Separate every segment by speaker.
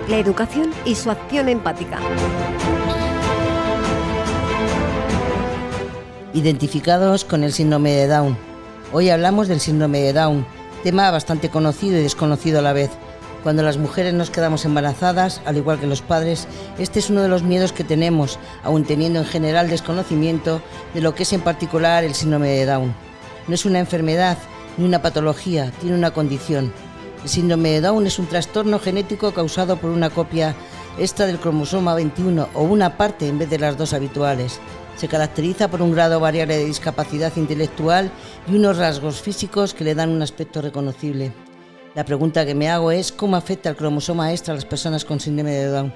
Speaker 1: la educación y su acción empática.
Speaker 2: Identificados con el síndrome de Down. Hoy hablamos del síndrome de Down, tema bastante conocido y desconocido a la vez. Cuando las mujeres nos quedamos embarazadas, al igual que los padres, este es uno de los miedos que tenemos, aun teniendo en general desconocimiento de lo que es en particular el síndrome de Down. No es una enfermedad ni una patología, tiene una condición. El síndrome de Down es un trastorno genético causado por una copia extra del cromosoma 21 o una parte en vez de las dos habituales. Se caracteriza por un grado variable de discapacidad intelectual y unos rasgos físicos que le dan un aspecto reconocible. La pregunta que me hago es ¿cómo afecta el cromosoma extra a las personas con síndrome de Down?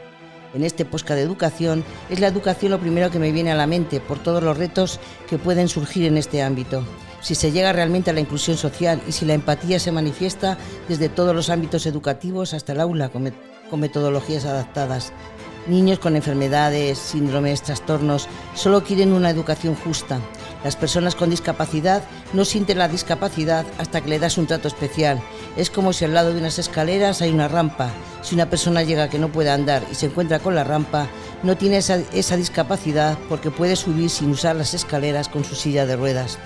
Speaker 2: En este podcast de educación, es la educación lo primero que me viene a la mente por todos los retos que pueden surgir en este ámbito. Si se llega realmente a la inclusión social y si la empatía se manifiesta desde todos los ámbitos educativos hasta el aula con metodologías adaptadas. Niños con enfermedades, síndromes, trastornos, solo quieren una educación justa. Las personas con discapacidad no sienten la discapacidad hasta que le das un trato especial. Es como si al lado de unas escaleras hay una rampa. Si una persona llega que no puede andar y se encuentra con la rampa, no tiene esa discapacidad porque puede subir sin usar las escaleras con su silla de ruedas.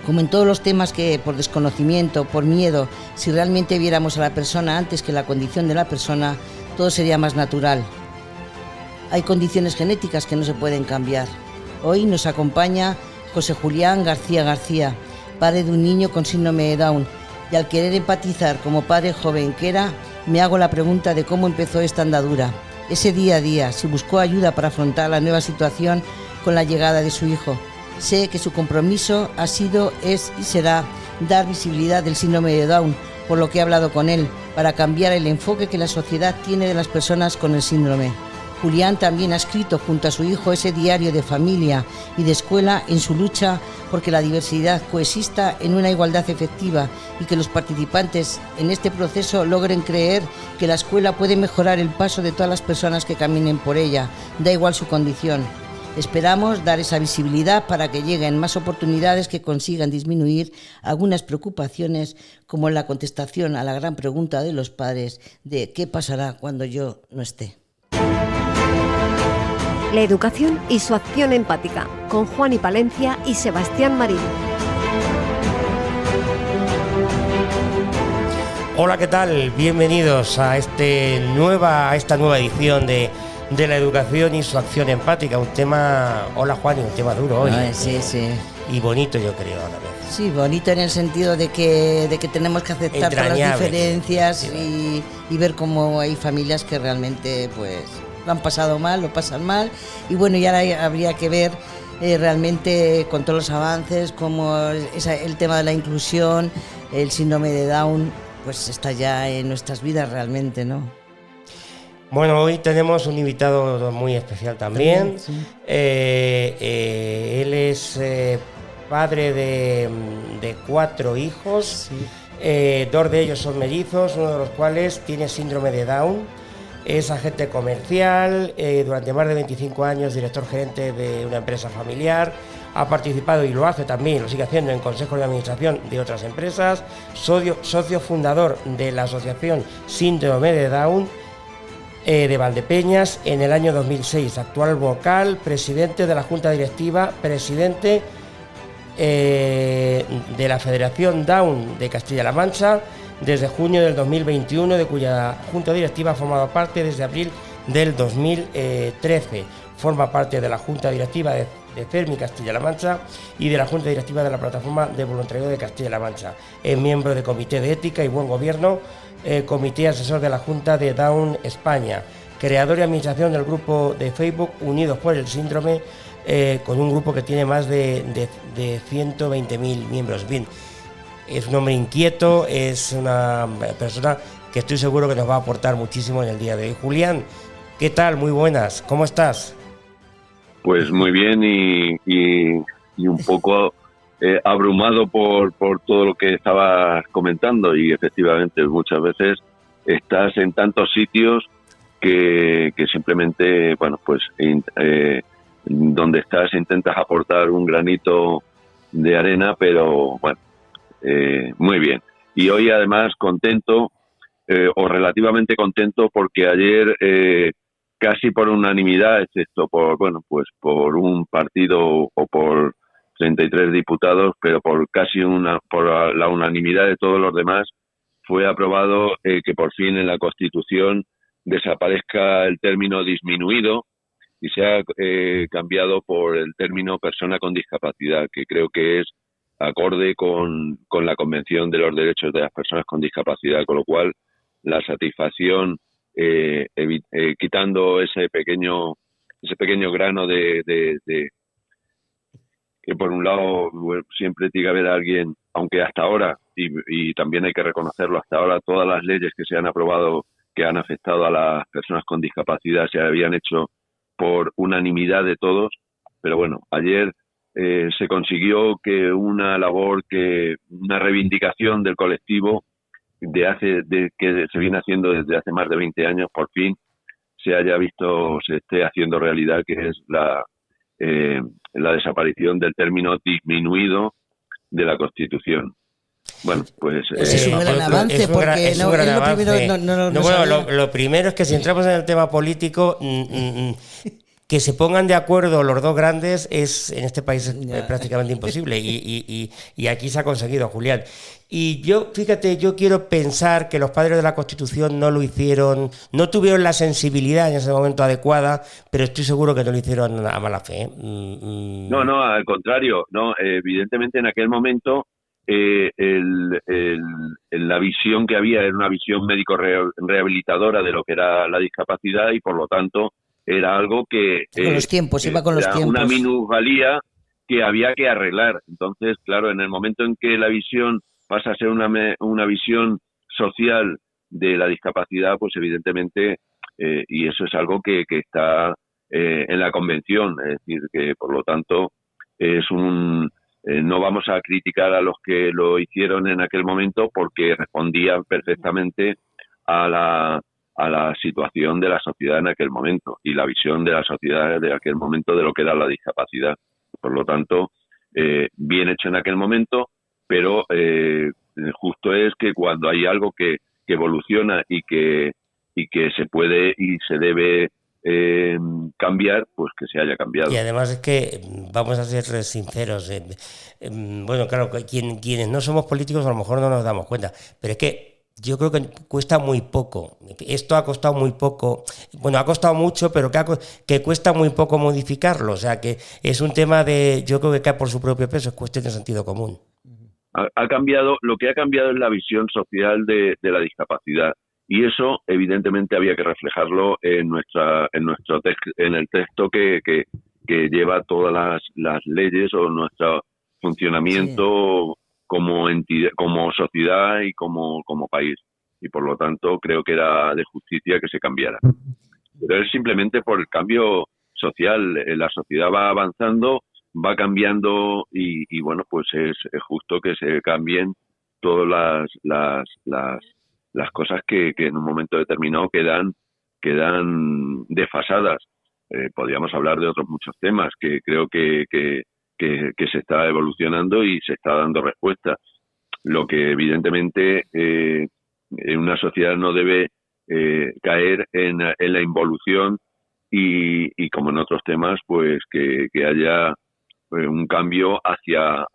Speaker 2: Como en todos los temas que por desconocimiento, por miedo, si realmente viéramos a la persona antes que la condición de la persona, todo sería más natural. Hay condiciones genéticas que no se pueden cambiar. Hoy nos acompaña José Julián García, padre de un niño con síndrome de Down, y al querer empatizar como padre joven que era, me hago la pregunta de cómo empezó esta andadura. Ese día a día, si buscó ayuda para afrontar la nueva situación con la llegada de su hijo. Sé que su compromiso ha sido, es y será dar visibilidad del síndrome de Down, por lo que he hablado con él, para cambiar el enfoque que la sociedad tiene de las personas con el síndrome. Julián también ha escrito junto a su hijo ese diario de familia y de escuela en su lucha porque la diversidad coexista en una igualdad efectiva y que los participantes en este proceso logren creer que la escuela puede mejorar el paso de todas las personas que caminen por ella, da igual su condición. Esperamos dar esa visibilidad para que lleguen más oportunidades que consigan disminuir algunas preocupaciones, como la contestación a la gran pregunta de los padres de ¿qué pasará cuando yo no esté?
Speaker 1: La educación y su acción empática, con Juan Palencia y Sebastián Marín.
Speaker 3: Hola, ¿qué tal? Bienvenidos a esta nueva edición de la educación y su acción empática. Un tema, hola Juan, un tema duro hoy.
Speaker 2: Sí.
Speaker 3: Y bonito, yo creo, a la vez.
Speaker 2: Sí, bonito en el sentido de que tenemos que aceptar todas las diferencias, sí. y ver cómo hay familias que realmente pues lo han pasado mal, lo pasan mal, y bueno, ya habría que ver realmente con todos los avances como el tema de la inclusión, el síndrome de Down, pues está ya en nuestras vidas realmente, ¿no?
Speaker 3: Bueno, hoy tenemos un invitado muy especial también.
Speaker 2: Sí.
Speaker 3: Él es padre de 4 hijos, sí. 2 de ellos son mellizos, uno de los cuales tiene síndrome de Down. Es agente comercial, durante más de 25 años director gerente de una empresa familiar. Ha participado y lo hace también, lo sigue haciendo en consejos de administración de otras empresas. Socio fundador de la asociación Síndrome de Down de Valdepeñas en el año 2006. Actual vocal, presidente de la Junta Directiva, presidente de la Federación Down de Castilla-La Mancha desde junio del 2021, de cuya Junta Directiva ha formado parte desde abril del 2013. Forma parte de la Junta Directiva de Fermi Castilla-La Mancha y de la Junta Directiva de la Plataforma de Voluntariado de Castilla-La Mancha. Es miembro del Comité de Ética y Buen Gobierno, Comité Asesor de la Junta de Down España, creador y administración del grupo de Facebook Unidos por el Síndrome, con un grupo que tiene más de 120.000 miembros. Bien, es un hombre inquieto, es una persona que estoy seguro que nos va a aportar muchísimo en el día de hoy. Julián, ¿qué tal? Muy buenas, ¿cómo estás?
Speaker 4: Pues muy bien y un poco abrumado por todo lo que estabas comentando, y efectivamente muchas veces estás en tantos sitios que simplemente, bueno, pues donde estás intentas aportar un granito de arena, pero bueno, muy bien. Y hoy además contento o relativamente contento porque ayer casi por unanimidad, excepto por por un partido o por 33 diputados, pero por la unanimidad de todos los demás, fue aprobado que por fin en la Constitución desaparezca el término disminuido y se ha cambiado por el término persona con discapacidad, que creo que es acorde con la Convención de los Derechos de las Personas con Discapacidad, con lo cual la satisfacción, quitando ese pequeño grano de que por un lado siempre tiene que haber alguien, aunque hasta ahora, y también hay que reconocerlo, hasta ahora todas las leyes que se han aprobado que han afectado a las personas con discapacidad se habían hecho por unanimidad de todos, pero bueno, ayer se consiguió que una reivindicación del colectivo que se viene haciendo desde hace más de 20 años, por fin se esté haciendo realidad, que es la desaparición del término disminuido de la Constitución. Bueno, pues
Speaker 2: es un gran avance, porque
Speaker 3: es un gran avance.
Speaker 2: Bueno,
Speaker 3: lo primero es que si entramos en el tema político, que se pongan de acuerdo los dos grandes en este país es prácticamente imposible, y aquí se ha conseguido, Julián. Y fíjate, yo quiero pensar que los padres de la Constitución no lo hicieron, no tuvieron la sensibilidad en ese momento adecuada, pero estoy seguro que no lo hicieron a mala fe.
Speaker 4: No, al contrario, no, evidentemente en aquel momento la visión que había era una visión médico-rehabilitadora de lo que era la discapacidad, y por lo tanto era algo que
Speaker 2: con los tiempos, iba con los tiempos.
Speaker 4: Una minusvalía que había que arreglar. Entonces, claro, en el momento en que la visión pasa a ser una visión social de la discapacidad, pues evidentemente, y eso es algo que está en la Convención, es decir, que por lo tanto no vamos a criticar a los que lo hicieron en aquel momento, porque respondían perfectamente a la situación de la sociedad en aquel momento y la visión de la sociedad de aquel momento de lo que era la discapacidad. Por lo tanto, bien hecho en aquel momento, pero justo es que cuando hay algo que evoluciona y que se puede y se debe cambiar, pues que se haya cambiado.
Speaker 3: Y además es que, vamos a ser sinceros, bueno, claro, quienes no somos políticos a lo mejor no nos damos cuenta, pero es que yo creo que cuesta muy poco. Esto ha costado muy poco. Bueno, ha costado mucho, pero que cuesta muy poco modificarlo. O sea, que es un tema yo creo que cae por su propio peso, es cuestión de sentido común.
Speaker 4: Ha cambiado, lo que ha cambiado es la visión social de la discapacidad. Y eso, evidentemente, había que reflejarlo en el texto que lleva todas las leyes o nuestro funcionamiento. Sí. Como entidad, como sociedad y como país, y por lo tanto creo que era de justicia que se cambiara. Pero es simplemente por el cambio social. La sociedad va avanzando, va cambiando, y bueno, pues es justo que se cambien todas las cosas que en un momento determinado quedan desfasadas. Podríamos hablar de otros muchos temas que creo que se está evolucionando y se está dando respuesta. Lo que evidentemente en una sociedad no debe caer en la involución y como en otros temas, pues que haya un cambio hacia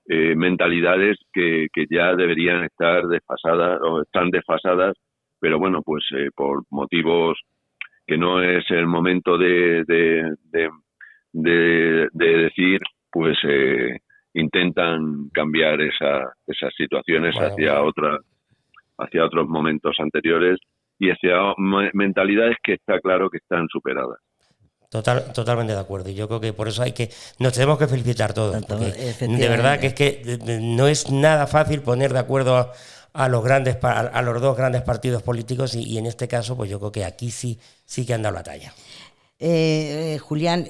Speaker 4: mentalidades que ya deberían estar desfasadas o están desfasadas, pero bueno, pues por motivos que no es el momento de decir, pues intentan cambiar esas situaciones hacia otros momentos anteriores y hacia mentalidades que está claro que están superadas.
Speaker 3: Totalmente de acuerdo, y yo creo que por eso nos tenemos que felicitar todos, porque de verdad que es que no es nada fácil poner de acuerdo a los dos grandes partidos políticos, y en este caso pues yo creo que aquí sí que han dado la talla.
Speaker 2: Julián,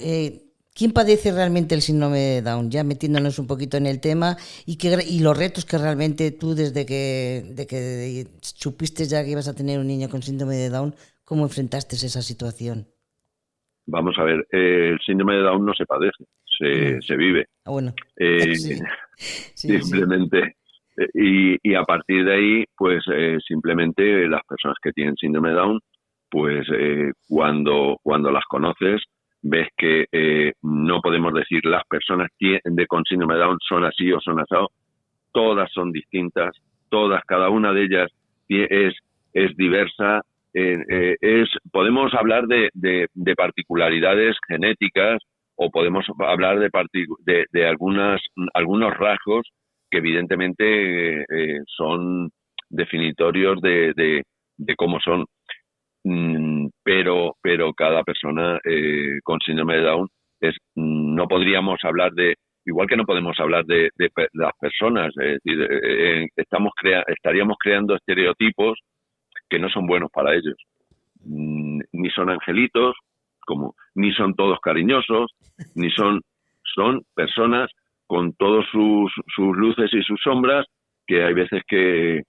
Speaker 2: ¿quién padece realmente el síndrome de Down? Ya metiéndonos un poquito en el tema, y los retos que realmente tú, desde que supiste ya que ibas a tener un niño con síndrome de Down, ¿cómo enfrentaste esa situación?
Speaker 4: Vamos a ver, el síndrome de Down no se padece, se vive.
Speaker 2: Bueno.
Speaker 4: Simplemente Y a partir de ahí, pues simplemente las personas que tienen síndrome de Down, pues cuando las conoces, ves que no podemos decir las personas con síndrome de Down son así o son así. Todas son distintas, cada una de ellas es diversa. Podemos hablar de particularidades genéticas o podemos hablar de algunos rasgos que evidentemente son definitorios de cómo son. Pero cada persona con síndrome de Down no podríamos hablar igual que no podemos hablar de las personas, es decir, estaríamos creando estereotipos que no son buenos para ellos. Ni son angelitos, ni son todos cariñosos, ni son personas con todas sus luces y sus sombras, que hay veces que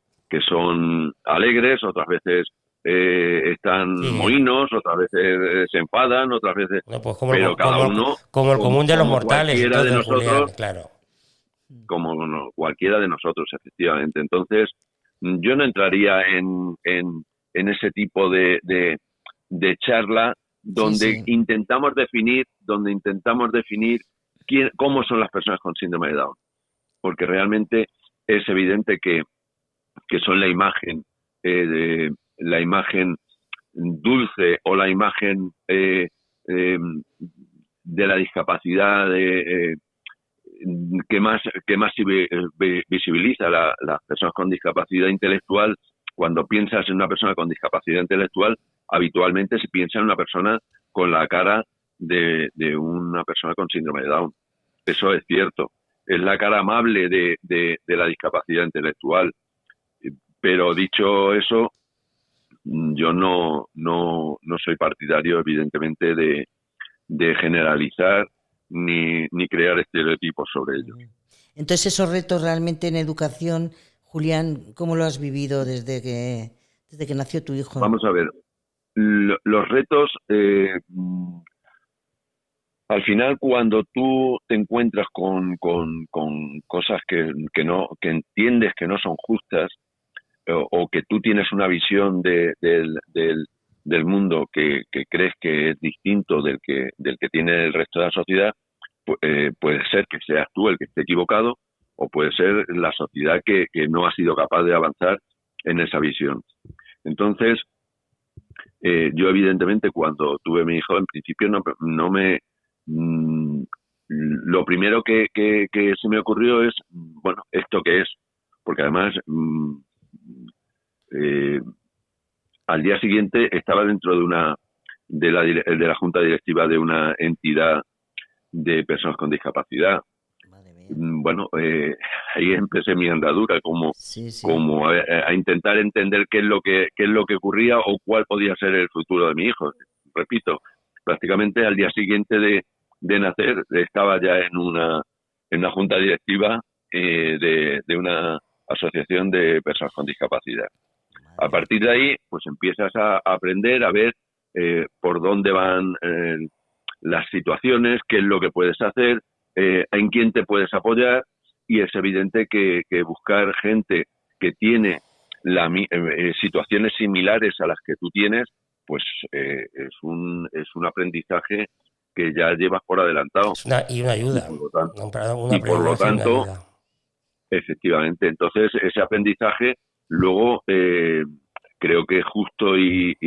Speaker 4: son alegres, otras veces están mohinos, otras veces se enfadan, otras veces...
Speaker 3: No, pues
Speaker 4: cada uno...
Speaker 3: Como el común de los mortales.
Speaker 4: Cualquiera de nosotros,
Speaker 3: Julián, claro.
Speaker 4: Como cualquiera de nosotros, efectivamente. Entonces, yo no entraría en ese tipo de charla donde intentamos definir cómo son las personas con síndrome de Down, porque realmente es evidente que son la imagen dulce o la imagen de la discapacidad que más visibiliza las personas con discapacidad intelectual. Cuando piensas en una persona con discapacidad intelectual, habitualmente se piensa en una persona con la cara de una persona con síndrome de Down. Eso es cierto. Es la cara amable de la discapacidad intelectual. Pero dicho eso, yo no soy partidario, evidentemente, de generalizar ni crear estereotipos sobre ellos.
Speaker 2: Entonces, esos retos realmente en educación, Julián, ¿cómo lo has vivido desde que nació tu hijo?
Speaker 4: Vamos a ver, los retos, al final, cuando tú te encuentras con cosas que entiendes que no son justas, o que tú tienes una visión del mundo que crees que es distinto del que tiene el resto de la sociedad, puede ser que seas tú el que esté equivocado, o puede ser la sociedad que no ha sido capaz de avanzar en esa visión. Entonces, yo evidentemente cuando tuve a mi hijo, en principio no me... lo primero que se me ocurrió es, bueno, ¿esto qué es? Porque además... al día siguiente estaba dentro de la junta directiva de una entidad de personas con discapacidad. Bueno, ahí empecé mi andadura como a intentar entender qué es lo que ocurría o cuál podía ser el futuro de mi hijo. Repito, prácticamente al día siguiente de nacer estaba ya en una junta directiva de una asociación de personas con discapacidad. A partir de ahí, pues empiezas a aprender, a ver por dónde van las situaciones, qué es lo que puedes hacer, en quién te puedes apoyar, y es evidente que buscar gente que tiene situaciones similares a las que tú tienes, pues es un aprendizaje que ya llevas por adelantado.
Speaker 3: Y una ayuda.
Speaker 4: Y por lo tanto, efectivamente, entonces ese aprendizaje luego creo que es justo y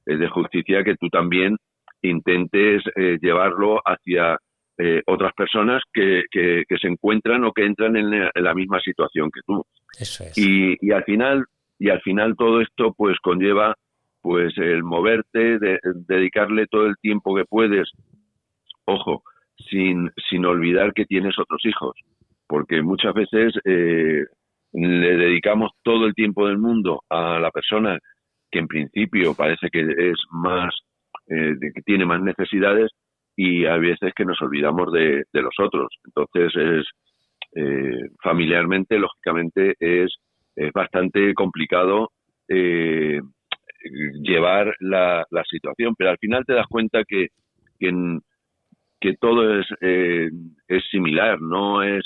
Speaker 4: es de justicia que tú también intentes llevarlo hacia otras personas que se encuentran o que entran en la misma situación que tú.
Speaker 3: Eso es.
Speaker 4: Y al final todo esto pues conlleva pues el moverte, dedicarle todo el tiempo que puedes, ojo, sin olvidar que tienes otros hijos, porque muchas veces le dedicamos todo el tiempo del mundo a la persona que en principio parece que es más, que tiene más necesidades, y hay veces que nos olvidamos de los otros. Entonces familiarmente, lógicamente, es bastante complicado llevar la situación, pero al final te das cuenta que todo es similar, no es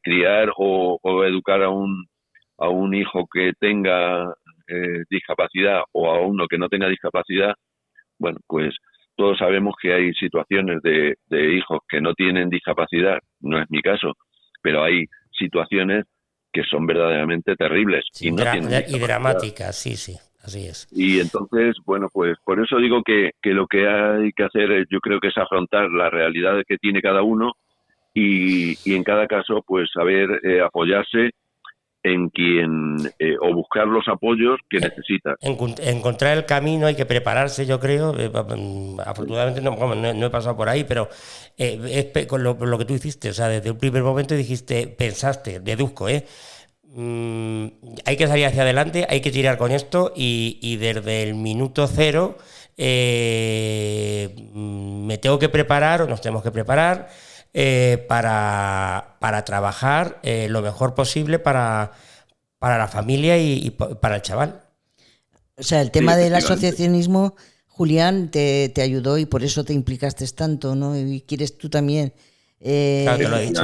Speaker 4: criar o educar a un hijo que tenga discapacidad o a uno que no tenga discapacidad, bueno, pues todos sabemos que hay situaciones de hijos que no tienen discapacidad, no es mi caso, pero hay situaciones que son verdaderamente terribles
Speaker 3: Sí,
Speaker 4: y no tienen
Speaker 3: y
Speaker 4: discapacidad.
Speaker 3: dramáticas, sí, así es.
Speaker 4: Y entonces, bueno, pues por eso digo que lo que hay que hacer, yo creo que es afrontar la realidad que tiene cada uno y en cada caso, pues saber apoyarse en quien o buscar los apoyos que necesita.
Speaker 3: Encontrar el camino, hay que prepararse, yo creo. Afortunadamente no he pasado por ahí, pero con lo que tú hiciste, o sea, desde un primer momento pensaste, deduzco, hay que salir hacia adelante, hay que tirar con esto y desde el minuto cero me tengo que preparar o nos tenemos que preparar para trabajar lo mejor posible para la familia y para el chaval.
Speaker 2: O sea, el tema del asociacionismo, Julián, te ayudó y por eso te implicaste tanto, ¿no? Y quieres tú también.
Speaker 3: Claro, te lo he dicho.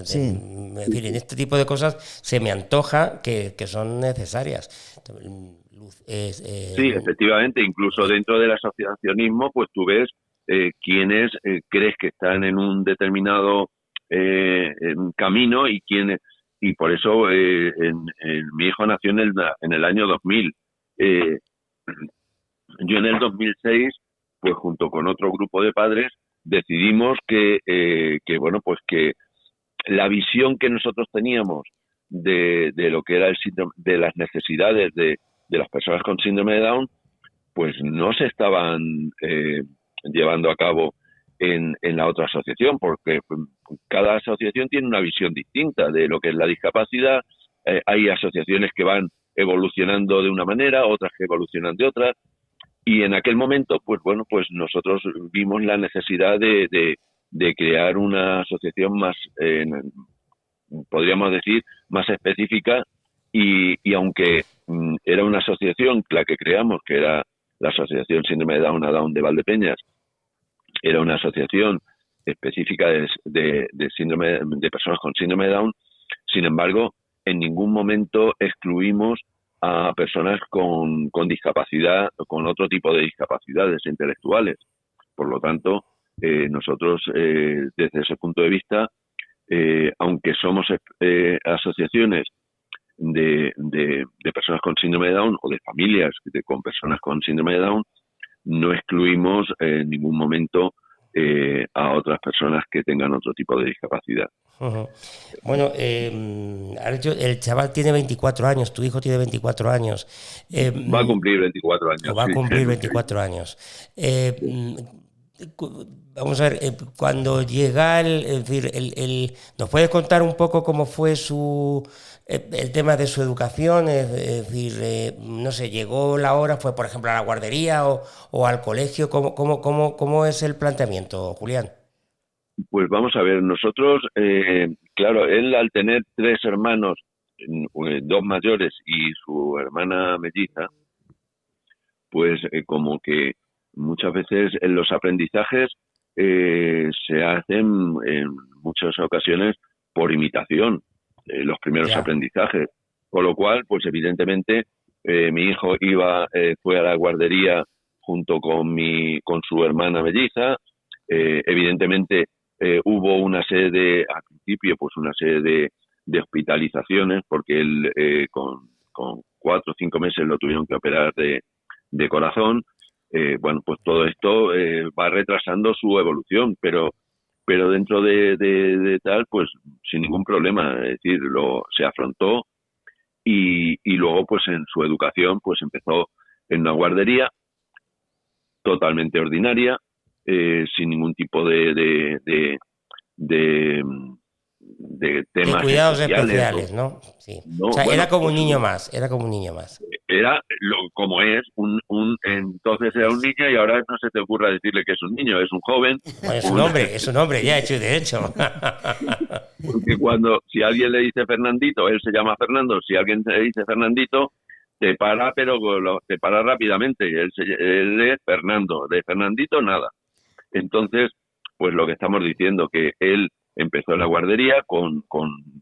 Speaker 2: Sí.
Speaker 3: Es decir, en este tipo de cosas se me antoja que son necesarias.
Speaker 4: Sí, efectivamente, incluso dentro del asociacionismo, pues tú ves quiénes crees que están en un determinado camino y quiénes, y por eso mi hijo nació en el año 2000. Yo en el 2006, pues junto con otro grupo de padres, decidimos que bueno, pues que la visión que nosotros teníamos de lo que era el síndrome, de las necesidades de las personas con síndrome de Down, pues no se estaban llevando a cabo en la otra asociación, porque cada asociación tiene una visión distinta de lo que es la discapacidad. Hay asociaciones que van evolucionando de una manera, otras que evolucionan de otra, y en aquel momento, pues bueno, pues nosotros vimos la necesidad de crear una asociación más, podríamos decir, más específica, y aunque era una asociación la que creamos, que era la Asociación Síndrome de Down a Down de Valdepeñas, era una asociación específica de síndrome de personas con síndrome de Down. Sin embargo, en ningún momento excluimos a personas con discapacidad, con otro tipo de discapacidades intelectuales. Por lo tanto, nosotros, desde ese punto de vista, aunque somos asociaciones de personas con síndrome de Down o de familias con personas con síndrome de Down, no excluimos en ningún momento a otras personas que tengan otro tipo de discapacidad.
Speaker 3: Uh-huh. Bueno, el chaval tiene 24 años, tu hijo tiene 24 años.
Speaker 4: Va a cumplir 24 años.
Speaker 3: Va a cumplir 24 años. Vamos a ver, cuando llega es decir, ¿nos puedes contar un poco cómo fue el tema de su educación? Es decir, no sé, llegó la hora, fue por ejemplo a la guardería o al colegio. ¿Cómo es el planteamiento, Julián?
Speaker 4: Pues vamos a ver, nosotros, claro, él al tener 3 hermanos, 2 mayores y su hermana melliza, pues como que muchas veces en los aprendizajes se hacen en muchas ocasiones por imitación, los primeros aprendizajes, con lo cual, pues evidentemente mi hijo fue a la guardería junto con su hermana melliza. Evidentemente hubo una serie al principio, pues una serie de hospitalizaciones, porque él con 4 o 5 meses lo tuvieron que operar de corazón. Bueno, pues todo esto va retrasando su evolución, pero dentro de tal, pues sin ningún problema, es decir, se afrontó y luego pues en su educación pues empezó en una guardería totalmente ordinaria, sin ningún tipo de temas
Speaker 3: de cuidados especiales, ¿no? Sí.
Speaker 4: No,
Speaker 3: o sea,
Speaker 4: bueno,
Speaker 3: era como un
Speaker 4: pues,
Speaker 3: niño más,
Speaker 4: Era como es, entonces era un niño y ahora no se te ocurra decirle que es un niño, es un joven.
Speaker 3: Bueno, es un hombre, ya hecho y derecho.
Speaker 4: Porque si alguien le dice Fernandito, él se llama Fernando, si alguien le dice Fernandito, te para, pero te para rápidamente. Él es Fernando, de Fernandito nada. Entonces, pues lo que estamos diciendo, que él empezó en la guardería con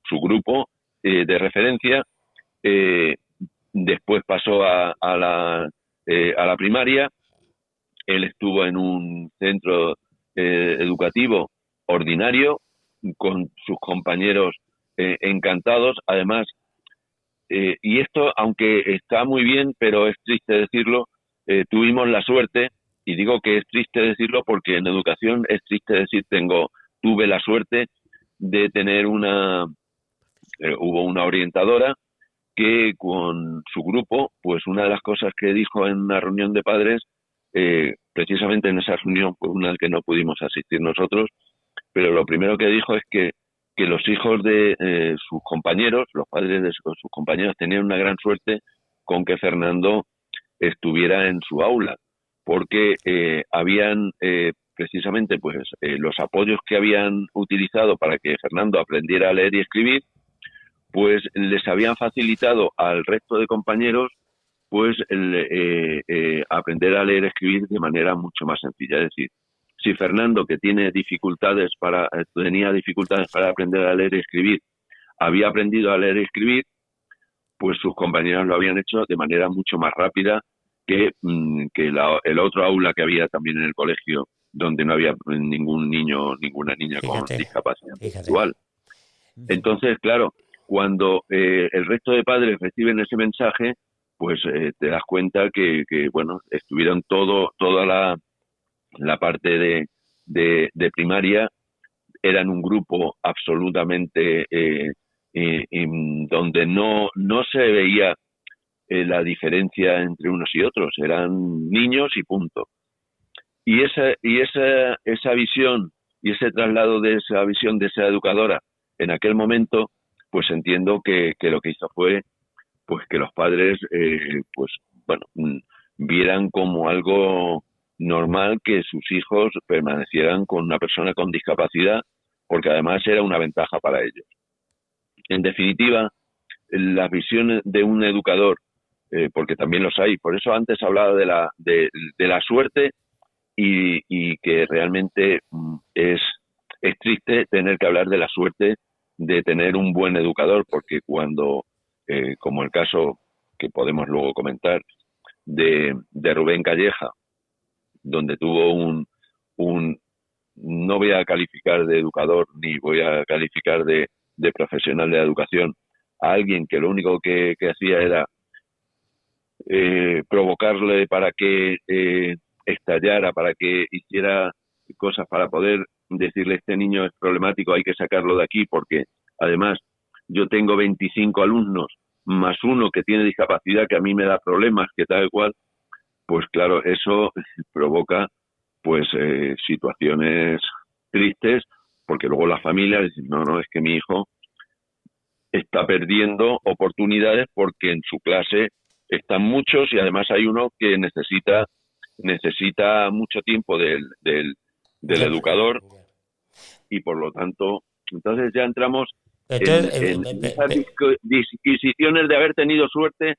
Speaker 4: su grupo de referencia, después pasó a la primaria. Él estuvo en un centro educativo ordinario con sus compañeros encantados. Además, y esto, aunque está muy bien, pero es triste decirlo, tuvimos la suerte, y digo que es triste decirlo porque en educación es triste decir tuve la suerte de tener hubo una orientadora que con su grupo, pues una de las cosas que dijo en una reunión de padres, precisamente en esa reunión, por una que no pudimos asistir nosotros, pero lo primero que dijo es que los hijos de sus compañeros, los padres de sus compañeros, tenían una gran suerte con que Fernando estuviera en su aula, porque habían precisamente pues los apoyos que habían utilizado para que Fernando aprendiera a leer y escribir, pues les habían facilitado al resto de compañeros pues aprender a leer y escribir de manera mucho más sencilla. Es decir, si Fernando, que tenía dificultades para aprender a leer y escribir, había aprendido a leer y escribir, pues sus compañeros lo habían hecho de manera mucho más rápida que el otro aula que había también en el colegio, donde no había ningún niño, ninguna niña con discapacidad intelectual. Entonces, claro, cuando el resto de padres reciben ese mensaje, pues te das cuenta que bueno, estuvieron toda la parte de primaria, eran un grupo absolutamente donde no se veía la diferencia entre unos y otros, eran niños y punto. Y esa visión y ese traslado de esa visión de esa educadora en aquel momento, pues entiendo que lo que hizo fue pues que los padres pues bueno, vieran como algo normal que sus hijos permanecieran con una persona con discapacidad, porque además era una ventaja para ellos. En definitiva, las visiones de un educador, porque también los hay, por eso antes hablaba de la suerte y que realmente es triste tener que hablar de la suerte de tener un buen educador, porque cuando, como el caso que podemos luego comentar, de Rubén Calleja, donde tuvo no voy a calificar de educador ni voy a calificar de profesional de la educación, a alguien que lo único que hacía era provocarle para que estallara, para que hiciera cosas para poder decirle: este niño es problemático, hay que sacarlo de aquí, porque además yo tengo 25 alumnos más uno que tiene discapacidad que a mí me da problemas, que tal cual. Pues claro, eso provoca pues situaciones tristes, porque luego la familia dice: no, es que mi hijo está perdiendo oportunidades porque en su clase están muchos y además hay uno que necesita mucho tiempo del educador, y por lo tanto, entonces ya entramos en esas disquisiciones de haber tenido suerte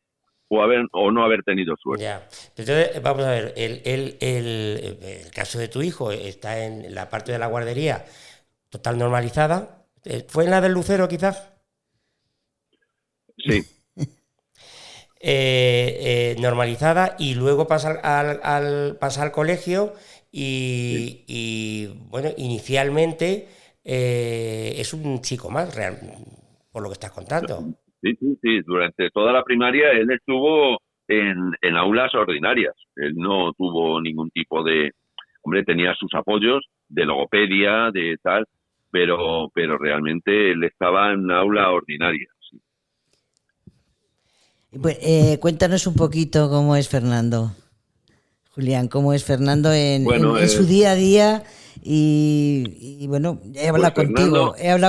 Speaker 4: o no haber tenido suerte.
Speaker 3: Ya. Entonces, vamos a ver, el caso de tu hijo está en la parte de la guardería total normalizada. ¿Fue en la del Lucero, quizás?
Speaker 4: Sí.
Speaker 3: Normalizada, y luego pasa al colegio y bueno, inicialmente es un chico más, real, por lo que estás contando.
Speaker 4: Sí. Durante toda la primaria él estuvo en aulas ordinarias. Él no tuvo ningún tipo de... Hombre, tenía sus apoyos de logopedia, de tal, pero realmente él estaba en aula ordinaria. Sí.
Speaker 2: Pues, cuéntanos un poquito cómo es Fernando. Julián, cómo es Fernando en su día a día. Y bueno, he hablado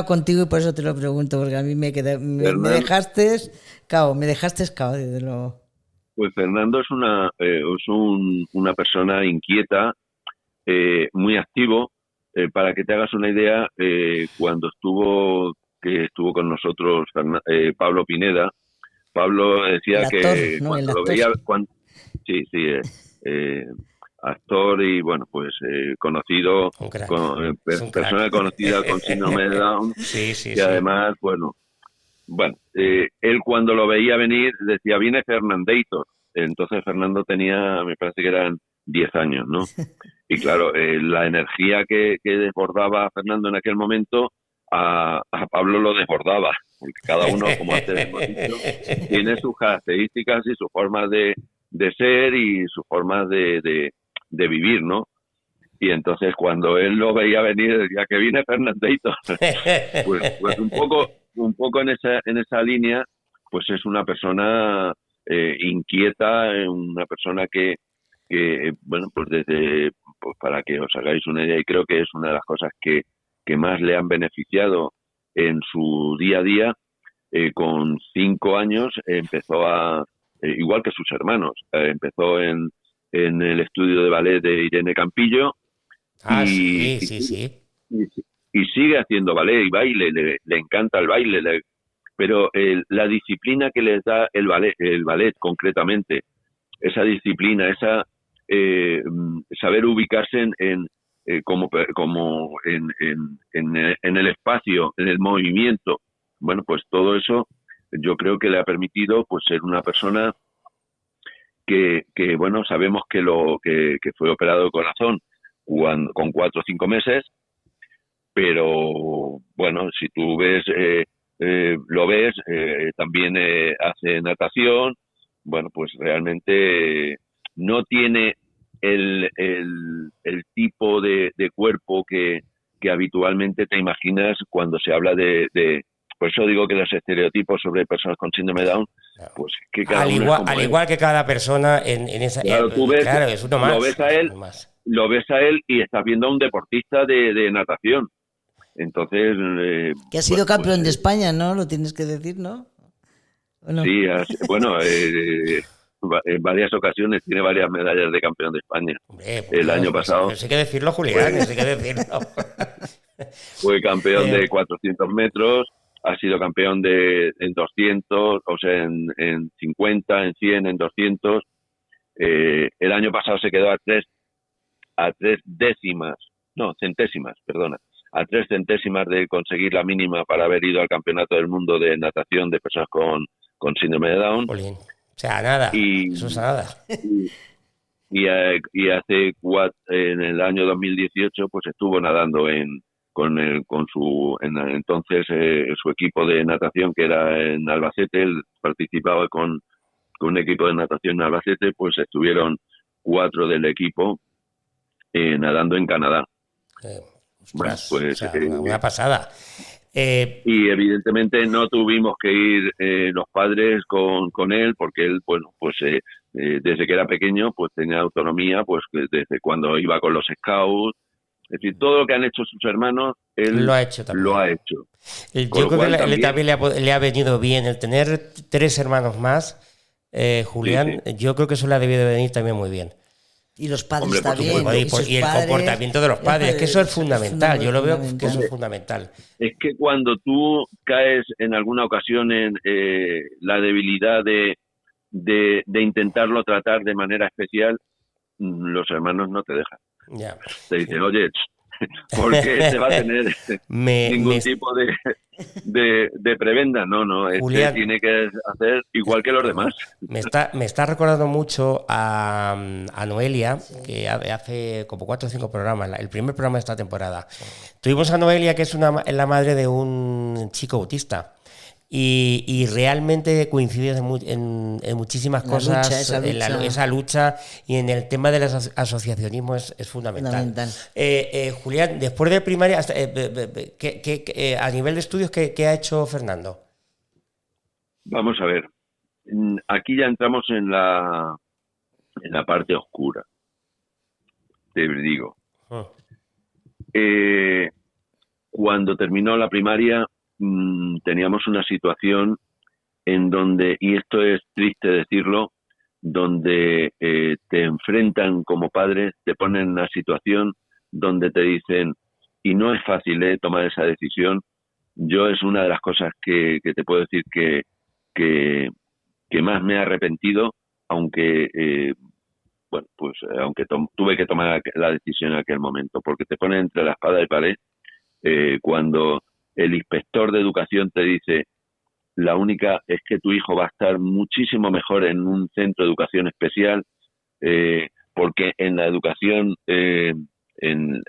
Speaker 2: contigo y por eso te lo pregunto, porque a mí me dejaste cao desde luego.
Speaker 4: Pues Fernando es una persona inquieta, muy activo. Para que te hagas una idea, cuando estuvo con nosotros Pablo Pineda, Pablo decía que cuando lo veía, actor y bueno, pues conocido,
Speaker 3: Un crack.
Speaker 4: persona conocida con síndrome de Down.
Speaker 3: Sí.
Speaker 4: Y además, bueno, él cuando lo veía venir decía, viene Fernandator. Entonces Fernando tenía, me parece que eran 10 años, ¿no? Y claro, la energía que desbordaba Fernando en aquel momento, a Pablo lo desbordaba. Porque cada uno, como antes hemos dicho, tiene sus características y sus formas de ser y sus formas de vivir, ¿no? Y entonces cuando él lo veía venir, decía que viene Fernandator. pues un poco en esa línea, pues es una persona inquieta, una persona que bueno, pues pues para que os hagáis una idea, y creo que es una de las cosas que más le han beneficiado en su día a día, con 5 años empezó igual que sus hermanos, empezó en el estudio de ballet de Irene Campillo.
Speaker 3: Sí.
Speaker 4: Y sigue haciendo ballet y baile, le encanta el baile, pero la disciplina que les da el ballet concretamente, esa disciplina, esa saber ubicarse como en el espacio, en el movimiento, bueno, pues todo eso yo creo que le ha permitido pues ser una persona que bueno, sabemos que fue operado de corazón con 4 o 5 meses, pero bueno, si tú ves, lo ves, también hace natación, bueno, pues realmente no tiene el tipo de cuerpo que habitualmente te imaginas cuando se habla de por eso digo que los estereotipos sobre personas con síndrome de Down, pues que cada
Speaker 3: al igual que cada persona en esa...
Speaker 4: Claro, tú ves,
Speaker 3: claro, es uno más.
Speaker 4: Lo ves a él y estás viendo a un deportista de natación. Entonces...
Speaker 2: que ha sido campeón de España, ¿no? Lo tienes que decir, ¿no?
Speaker 4: ¿No? Sí, bueno... en varias ocasiones tiene varias medallas de campeón de España.
Speaker 3: Hombre,
Speaker 4: el año pasado.
Speaker 3: Eso hay que decirlo, Julián, eso hay que decirlo.
Speaker 4: Fue campeón de 400 metros, ha sido campeón en 200, o sea, en 50, en 100, en 200. El año pasado se quedó a 3 centésimas, perdona. A 3 centésimas de conseguir la mínima para haber ido al Campeonato del Mundo de Natación de personas con síndrome de Down.
Speaker 3: Polín. O sea, nada, eso es nada.
Speaker 4: Y en el año 2018 pues estuvo nadando con su equipo de natación, que era en Albacete. Él participaba con un equipo de natación en Albacete, pues estuvieron 4 del equipo nadando en Canadá.
Speaker 3: Bueno, pues o sea, una pasada.
Speaker 4: Y evidentemente no tuvimos que ir los padres con él, porque él, bueno, pues desde que era pequeño pues tenía autonomía, pues desde cuando iba con los scouts. Es decir, todo lo que han hecho sus hermanos, él
Speaker 3: lo ha hecho también. Yo creo que también le ha venido bien el tener 3 hermanos más, Julián. Sí. Yo creo que eso le ha debido venir también muy bien.
Speaker 2: Y los padres también.
Speaker 3: Y el comportamiento de los padres, que eso es fundamental. Yo lo veo que eso es fundamental.
Speaker 4: Es que cuando tú caes en alguna ocasión en la debilidad de intentarlo tratar de manera especial, los hermanos no te dejan.
Speaker 3: Ya.
Speaker 4: Te dicen, oye, porque se va a tener ningún tipo de prebenda. No,
Speaker 3: Julián,
Speaker 4: tiene que hacer igual que los demás.
Speaker 3: Me está recordando mucho a Noelia, que hace como 4 o 5 programas, el primer programa de esta temporada. Tuvimos a Noelia, que es la madre de un chico autista. Y realmente coincide en muchísimas cosas, esa lucha, y en el tema del asociacionismo es fundamental. Julián, después de primaria, a nivel de estudios, ¿qué ha hecho Fernando?
Speaker 4: Vamos a ver, aquí ya entramos en la parte oscura, te digo. Cuando terminó la primaria, teníamos una situación en donde, y esto es triste decirlo, donde te enfrentan como padres, te ponen en una situación donde te dicen, y no es fácil tomar esa decisión. Yo es una de las cosas que te puedo decir que más me he arrepentido, aunque bueno, pues aunque tuve que tomar la decisión en aquel momento, porque te ponen entre la espada y pared cuando el inspector de educación te dice: la única es que tu hijo va a estar muchísimo mejor en un centro de educación especial, porque en la educación, en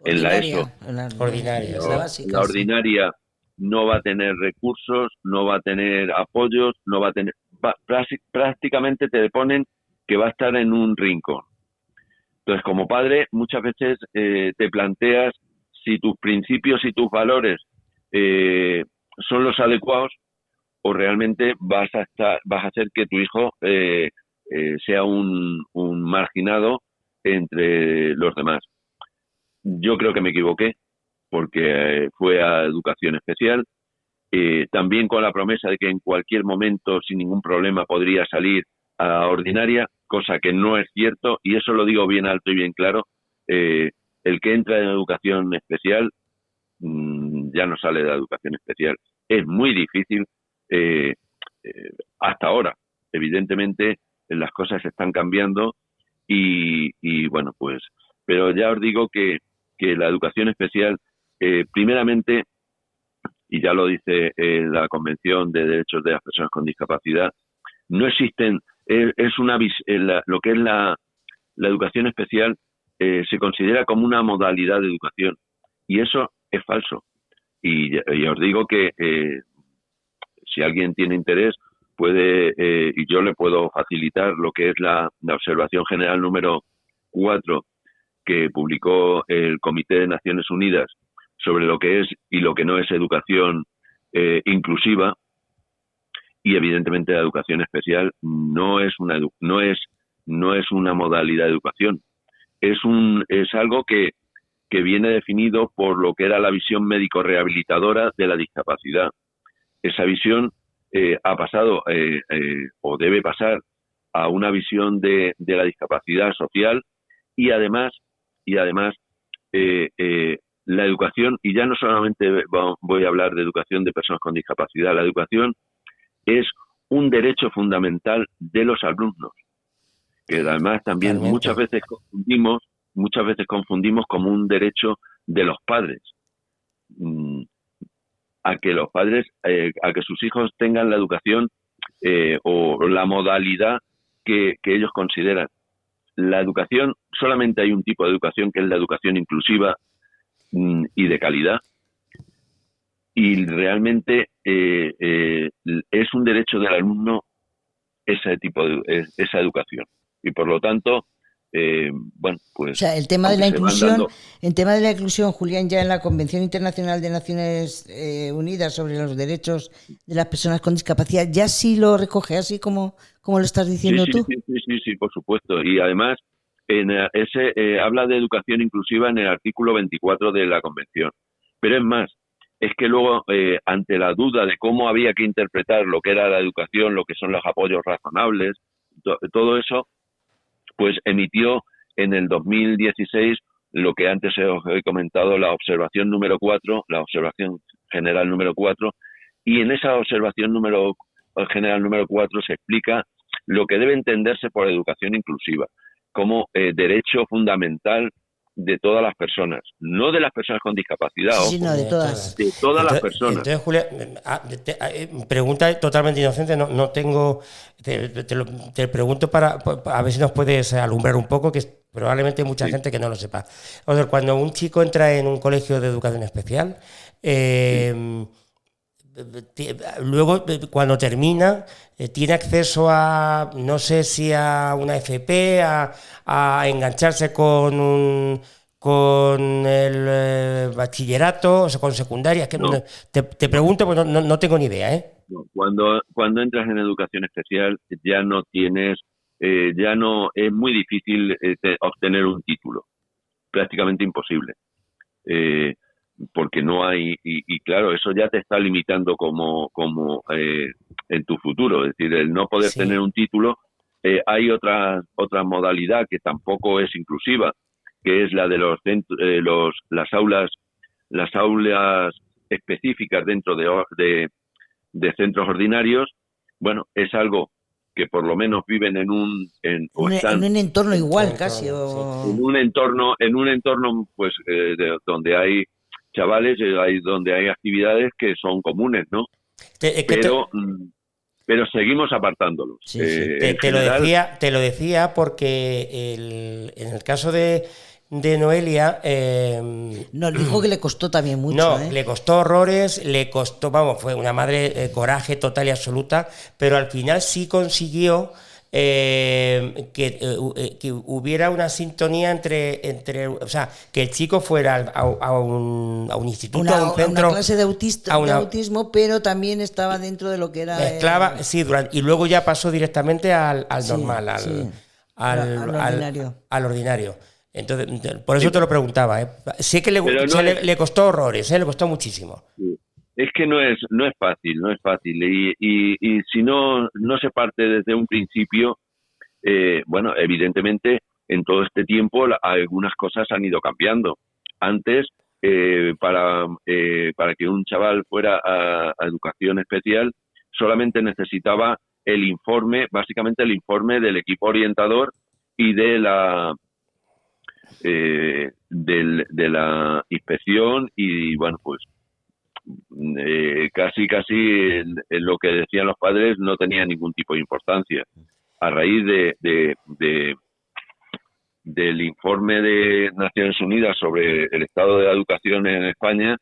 Speaker 4: la ESO,
Speaker 3: Ordinaria,
Speaker 2: la
Speaker 4: la
Speaker 2: básica, sí.
Speaker 4: ordinaria, no va a tener recursos, no va a tener apoyos, no va a tener... prácticamente te ponen que va a estar en un rincón. Entonces, como padre, muchas veces te planteas si tus principios y tus valores son los adecuados, o realmente vas a hacer que tu hijo sea un marginado entre los demás. Yo creo que me equivoqué, porque fue a educación especial, también con la promesa de que en cualquier momento, sin ningún problema, podría salir a ordinaria, cosa que no es cierto, y eso lo digo bien alto y bien claro. El que entra en educación especial ya no sale de la educación especial. Es muy difícil hasta ahora. Evidentemente las cosas están cambiando y bueno, pues, pero ya os digo que la educación especial, primeramente, y ya lo dice la Convención de Derechos de las Personas con Discapacidad, no existen, lo que es la educación especial se considera como una modalidad de educación, y eso es falso. Y os digo que si alguien tiene interés, puede, y yo le puedo facilitar lo que es la observación general número 4 que publicó el Comité de Naciones Unidas sobre lo que es y lo que no es educación inclusiva. Y evidentemente la educación especial no es una modalidad de educación. Es algo que viene definido por lo que era la visión médico-rehabilitadora de la discapacidad. Esa visión ha pasado o debe pasar a una visión de la discapacidad social, y además la educación, y ya no solamente voy a hablar de educación de personas con discapacidad, la educación es un derecho fundamental de los alumnos, que además también muchas veces confundimos como un derecho de los padres, a que los padres, a que sus hijos tengan la educación o la modalidad que ellos consideran. La educación, solamente hay un tipo de educación, que es la educación inclusiva y de calidad, y realmente es un derecho del alumno esa educación, y por lo tanto bueno, pues,
Speaker 2: o sea, el tema de la inclusión, Julián, ya en la Convención Internacional de Naciones Unidas sobre los derechos de las personas con discapacidad, ya sí lo recoge así como lo estás diciendo tú.
Speaker 4: Sí, por supuesto. Y además en ese habla de educación inclusiva en el artículo 24 de la Convención. Pero es más, es que luego ante la duda de cómo había que interpretar lo que era la educación, lo que son los apoyos razonables, todo eso, pues emitió en el 2016 lo que antes os he comentado, la observación número 4, la observación general número 4, y en esa observación general número 4 se explica lo que debe entenderse por educación inclusiva como derecho fundamental de todas las personas, no de las personas con discapacidad,
Speaker 2: sino de todas.
Speaker 4: De todas las personas.
Speaker 3: Entonces, Julia, pregunta totalmente inocente, no tengo, te pregunto para a ver si nos puedes alumbrar un poco, que probablemente hay mucha gente que no lo sepa. O sea, cuando un chico entra en un colegio de educación especial, luego cuando termina tiene acceso a, no sé si a una FP, a engancharse con el bachillerato, o sea, con secundaria. Que no. Te pregunto, pues no tengo ni idea, ¿eh?
Speaker 4: No, cuando entras en educación especial ya no tienes, ya no es muy difícil obtener un título, prácticamente imposible. Porque no hay, y claro, eso ya te está limitando como en tu futuro, es decir, el no poder tener un título. Hay otra modalidad que tampoco es inclusiva, que es la de las aulas específicas dentro de centros ordinarios. Bueno, es algo que por lo menos viven en
Speaker 2: en un entorno igual casi, o...
Speaker 4: en un entorno pues donde hay chavales, donde hay actividades que son comunes, ¿no? Pero seguimos apartándolos.
Speaker 2: Sí, sí.
Speaker 3: Te lo decía porque en el caso de Noelia...
Speaker 2: no, dijo que le costó también mucho.
Speaker 3: No, le costó horrores, fue una madre coraje total y absoluta, pero al final sí consiguió que hubiera una sintonía entre, o sea, que el chico fuera a un instituto, a un centro,
Speaker 2: una clase de autismo, pero también estaba dentro de lo que era
Speaker 3: sí, y luego ya pasó directamente al normal, al ordinario. Entonces, por eso te lo preguntaba, ¿eh? Sé que le costó horrores, le costó muchísimo.
Speaker 4: Sí. Es que no es fácil, y si no se parte desde un principio, bueno, evidentemente en todo este tiempo algunas cosas han ido cambiando. Antes, para que un chaval fuera a educación especial, solamente necesitaba básicamente el informe del equipo orientador y de la inspección, y bueno, pues casi lo que decían los padres no tenía ningún tipo de importancia. A raíz del informe de Naciones Unidas sobre el estado de la educación en España,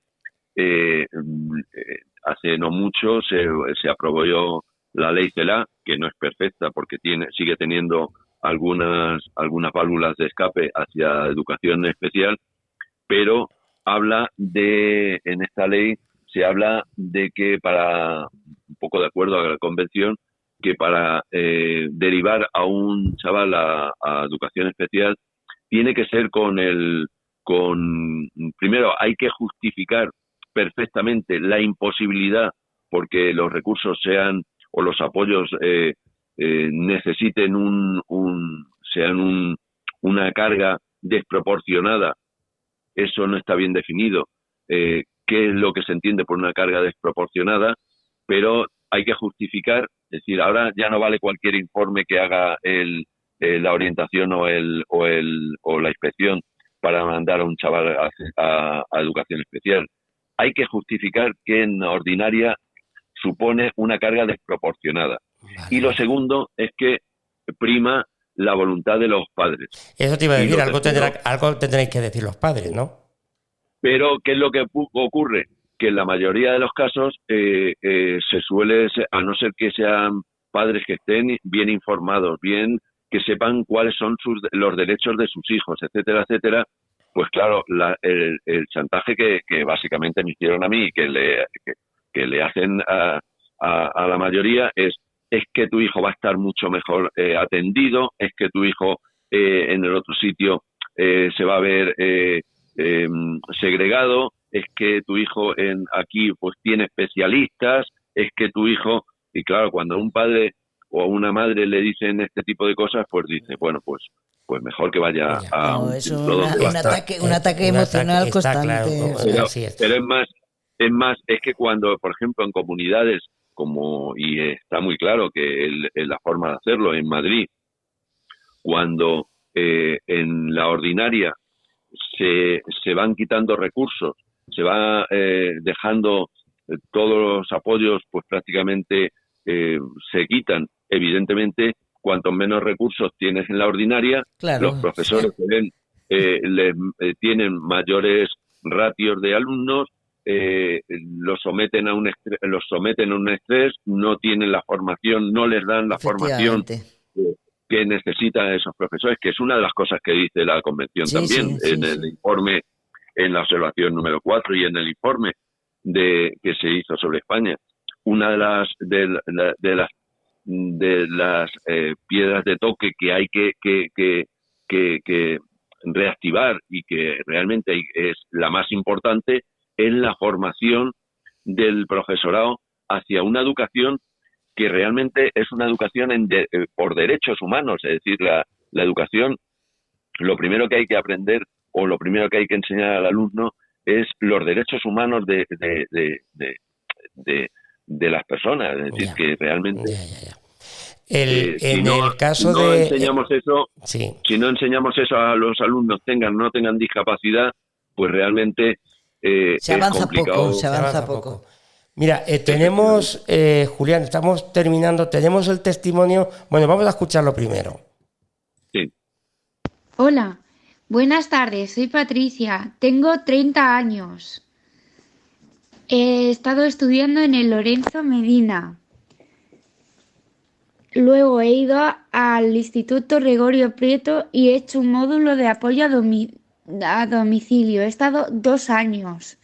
Speaker 4: hace no mucho se aprobó la ley CELA, que no es perfecta porque sigue teniendo algunas válvulas de escape hacia educación especial, pero en esta ley se habla de que, un poco de acuerdo a la convención, que para derivar a un chaval a educación especial tiene que ser primero hay que justificar perfectamente la imposibilidad, porque los recursos o los apoyos necesiten una carga desproporcionada. Eso no está bien definido. ¿Qué es lo que se entiende por una carga desproporcionada? Pero hay que justificar, es decir, ahora ya no vale cualquier informe que haga la orientación o la inspección para mandar a un chaval a educación especial. Hay que justificar que en ordinaria supone una carga desproporcionada. Vale. Y lo segundo es que prima la voluntad de los padres.
Speaker 3: Eso te iba a decir, algo tendréis que decir los padres, ¿no?
Speaker 4: Pero ¿qué es lo que ocurre? Que en la mayoría de los casos se suele, a no ser que sean padres que estén bien informados, que sepan cuáles son los derechos de sus hijos, etcétera, etcétera, pues claro, el chantaje que básicamente me hicieron a mí y que le hacen a la mayoría es que tu hijo va a estar mucho mejor atendido, es que tu hijo en el otro sitio se va a ver segregado, es que tu hijo aquí pues tiene especialistas, es que tu hijo... Y claro, cuando a un padre o a una madre le dicen este tipo de cosas, pues dice, bueno, pues mejor que vaya a un
Speaker 2: ataque emocional constante.
Speaker 4: Claro, pero es más, es que cuando, por ejemplo, en comunidades y está muy claro que la forma de hacerlo en Madrid, cuando en la ordinaria se van quitando recursos, se va dejando todos los apoyos, pues prácticamente se quitan. Evidentemente, cuanto menos recursos tienes en la ordinaria, claro, los profesores tienen mayores ratios de alumnos, los someten a un estrés, no tienen la formación, no les dan la formación que necesitan esos profesores, que es una de las cosas que dice la Convención también, el informe, en la observación número 4 y en el informe que se hizo sobre España. Una de las piedras de toque que hay que reactivar y que realmente es la más importante es la formación del profesorado hacia una educación que realmente es una educación por derechos humanos. Es decir, la educación, lo primero que hay que aprender o lo primero que hay que enseñar al alumno es los derechos humanos de las personas. Es decir, que realmente...
Speaker 3: En el caso
Speaker 4: si no
Speaker 3: de...
Speaker 4: enseñamos eso,
Speaker 3: sí.
Speaker 4: si no enseñamos eso a los alumnos, tengan o no tengan discapacidad, pues realmente
Speaker 2: se avanza
Speaker 4: es complicado.
Speaker 2: poco, se avanza poco.
Speaker 3: Mira, tenemos, Julián, estamos terminando, tenemos el testimonio. Bueno, vamos a escucharlo primero.
Speaker 4: Sí.
Speaker 5: Hola, buenas tardes, soy Patricia, tengo 30 años. He estado estudiando en el Lorenzo Medina. Luego he ido al Instituto Gregorio Prieto y he hecho un módulo de apoyo a domicilio. He estado 2 años.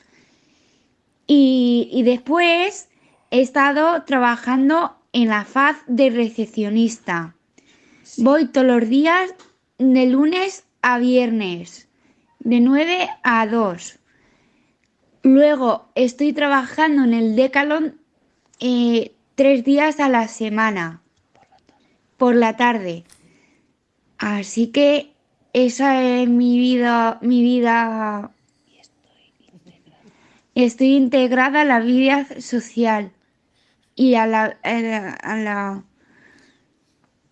Speaker 5: Y después he estado trabajando en la FAD de recepcionista. Voy todos los días de lunes a viernes, de 9 a 2. Luego estoy trabajando en el Decathlon 3 días a la semana, por la tarde. Así que esa es mi vida. Estoy integrada a la vida social y a la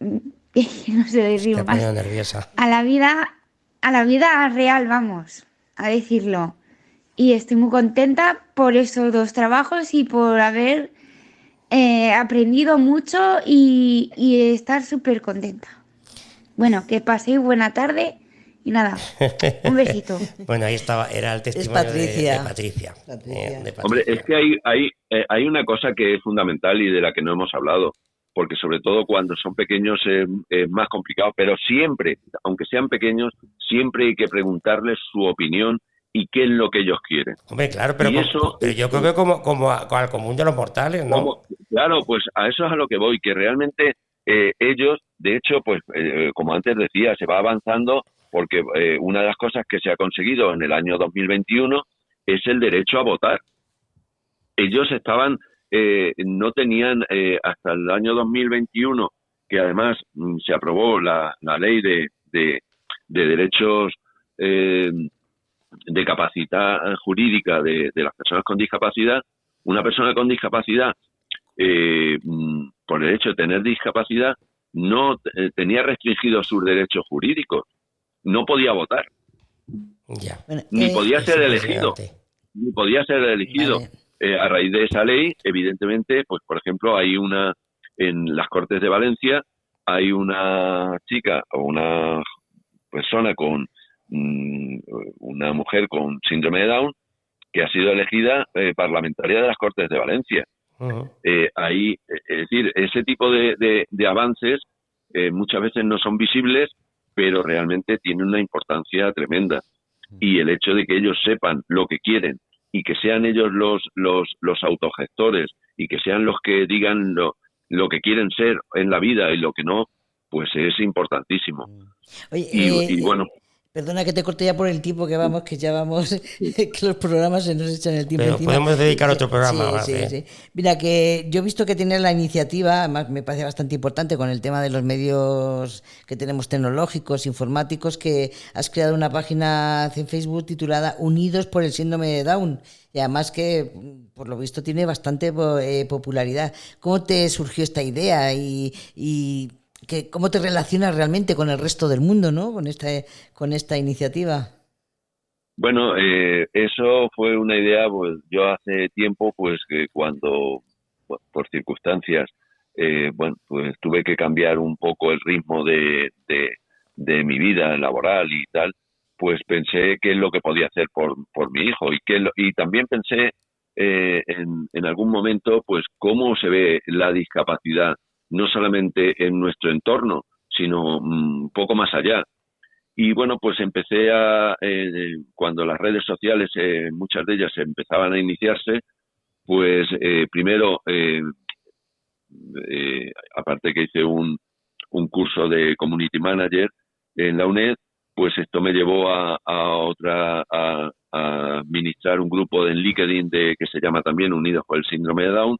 Speaker 5: no sé decir más.
Speaker 3: Nerviosa.
Speaker 5: A la vida real, vamos a decirlo. Y estoy muy contenta por esos 2 trabajos y por haber aprendido mucho y estar súper contenta. Bueno, que paséis buena tarde y nada, un besito.
Speaker 3: Bueno, ahí estaba, era el testimonio
Speaker 2: Patricia.
Speaker 3: de Patricia. De Patricia.
Speaker 4: Hombre, es que hay una cosa que es fundamental y de la que no hemos hablado, porque sobre todo cuando son pequeños es más complicado, pero siempre, aunque sean pequeños, siempre hay que preguntarles su opinión y qué es lo que ellos quieren.
Speaker 3: Hombre, claro, pero yo creo que como al común de los mortales, ¿no?
Speaker 4: Claro, pues a eso es a lo que voy, que realmente ellos, de hecho, pues como antes decía, se va avanzando porque una de las cosas que se ha conseguido en el año 2021 es el derecho a votar. Ellos no tenían hasta el año 2021, que además se aprobó la ley de derechos de capacidad jurídica de las personas con discapacidad. Una persona con discapacidad, por el hecho de tener discapacidad, no tenía restringidos sus derechos jurídicos. No podía votar.
Speaker 3: Ya.
Speaker 4: Ni podía ser elegido.
Speaker 2: Vale.
Speaker 4: A raíz de esa ley, evidentemente, pues por ejemplo, en las Cortes de Valencia, hay una chica o una persona una mujer con síndrome de Down que ha sido elegida parlamentaria de las Cortes de Valencia.
Speaker 3: Uh-huh.
Speaker 4: Es decir, ese tipo de avances muchas veces no son visibles, pero realmente tienen una importancia tremenda. Y el hecho de que ellos sepan lo que quieren y que sean ellos los autogestores y que sean los que digan lo que quieren ser en la vida y lo que no, pues es importantísimo.
Speaker 2: Oye,
Speaker 4: y bueno...
Speaker 2: Perdona que te corte ya por el tiempo que vamos, que que los programas se nos echan el tiempo
Speaker 3: Pero
Speaker 2: encima.
Speaker 3: podemos dedicar otro programa.
Speaker 2: Sí. Mira, que yo he visto que tienes la iniciativa, además me parece bastante importante con el tema de los medios que tenemos tecnológicos, informáticos, que has creado una página en Facebook titulada Unidos por el Síndrome de Down. Y además que, por lo visto, tiene bastante popularidad. ¿Cómo te surgió esta idea y cómo te relacionas realmente con el resto del mundo, ¿no? Con esta iniciativa?
Speaker 4: Bueno, eso fue una idea, pues yo hace tiempo, pues que cuando, por circunstancias, pues tuve que cambiar un poco el ritmo de mi vida laboral y tal, pues pensé qué es lo que podía hacer por mi hijo y también pensé en algún momento, pues cómo se ve la discapacidad no solamente en nuestro entorno, sino un poco más allá. Y bueno, pues empecé cuando las redes sociales, muchas de ellas empezaban a iniciarse, pues primero, aparte que hice un curso de Community Manager en la UNED, pues esto me llevó a administrar un de LinkedIn que se llama también Unidos por el Síndrome de Down.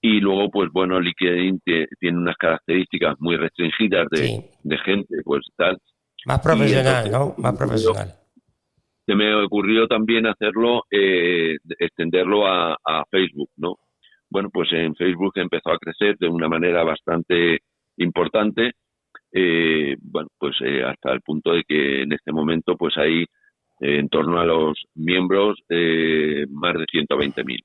Speaker 4: Y luego, pues bueno, LinkedIn tiene unas características muy restringidas de gente, pues tal.
Speaker 3: Más profesional,
Speaker 4: entonces,
Speaker 3: ¿no? Más profesional.
Speaker 4: Se me ocurrió también hacerlo, extenderlo a Facebook, ¿no? Bueno, pues en Facebook empezó a crecer de una manera bastante importante, hasta el punto de que en este momento pues hay en torno a los miembros más de 120.000.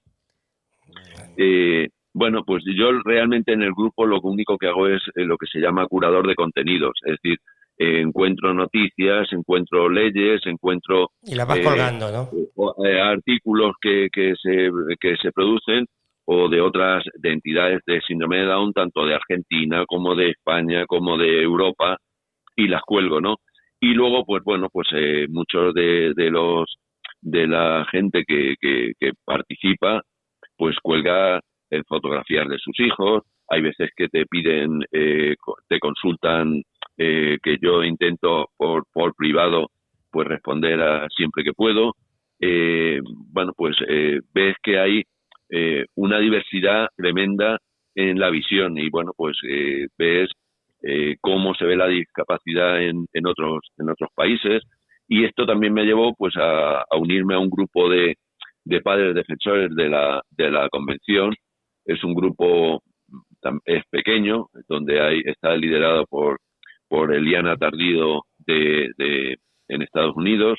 Speaker 4: Pues yo realmente en el grupo lo único que hago es lo que se llama curador de contenidos, es decir, encuentro noticias, encuentro leyes, encuentro
Speaker 3: y las vas colgando, ¿no?
Speaker 4: Artículos que se producen o de entidades de síndrome de Down, tanto de Argentina como de España como de Europa, y las cuelgo, ¿no? Y luego muchos de la gente que participa pues cuelga fotografías de sus hijos. Hay veces que te piden, te consultan, que yo intento por privado pues responder siempre que puedo. Ves que hay una diversidad tremenda en la visión y ves cómo se ve la discapacidad en otros países, y esto también me llevó pues a unirme a un grupo de padres defensores de la convención. Es un grupo, es pequeño, donde está liderado por Eliana Tardido en Estados Unidos,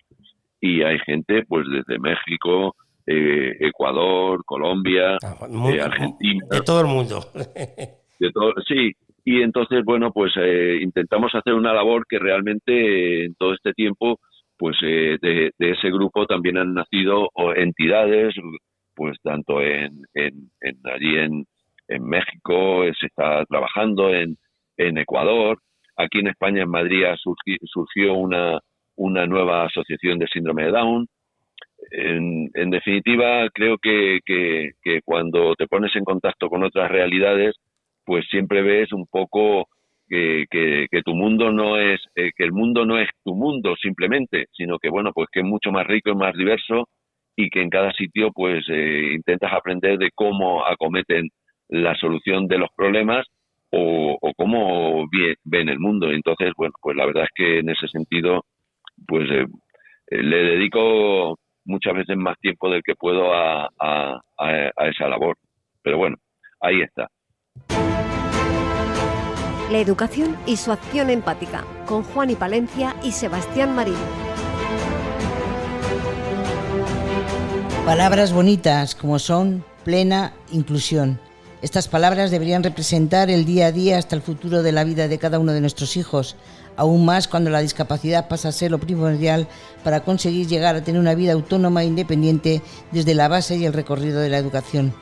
Speaker 4: y hay gente pues desde México, Ecuador, Colombia, Argentina,
Speaker 3: de todo el mundo.
Speaker 4: De todo, sí. Y entonces, intentamos hacer una labor que realmente en todo este tiempo, pues de ese grupo también han nacido entidades, pues tanto allí en México se está trabajando, en Ecuador, aquí en España, en Madrid, surgió una nueva asociación de síndrome de Down. En definitiva, creo que cuando te pones en contacto con otras realidades, pues siempre ves un poco que tu mundo no es, que el mundo no es tu mundo simplemente, sino que que es mucho más rico y más diverso, y que en cada sitio pues intentas aprender de cómo acometen la solución de los problemas o cómo ven el mundo. Entonces, la verdad es que en ese sentido pues le dedico muchas veces más tiempo del que puedo a esa labor. Pero ahí está.
Speaker 1: La educación y su acción empática, con Juan y Palencia y Sebastián Marín.
Speaker 2: Palabras bonitas como son plena inclusión. Estas palabras deberían representar el día a día hasta el futuro de la vida de cada uno de nuestros hijos, aún más cuando la discapacidad pasa a ser lo primordial para conseguir llegar a tener una vida autónoma e independiente desde la base y el recorrido de la educación.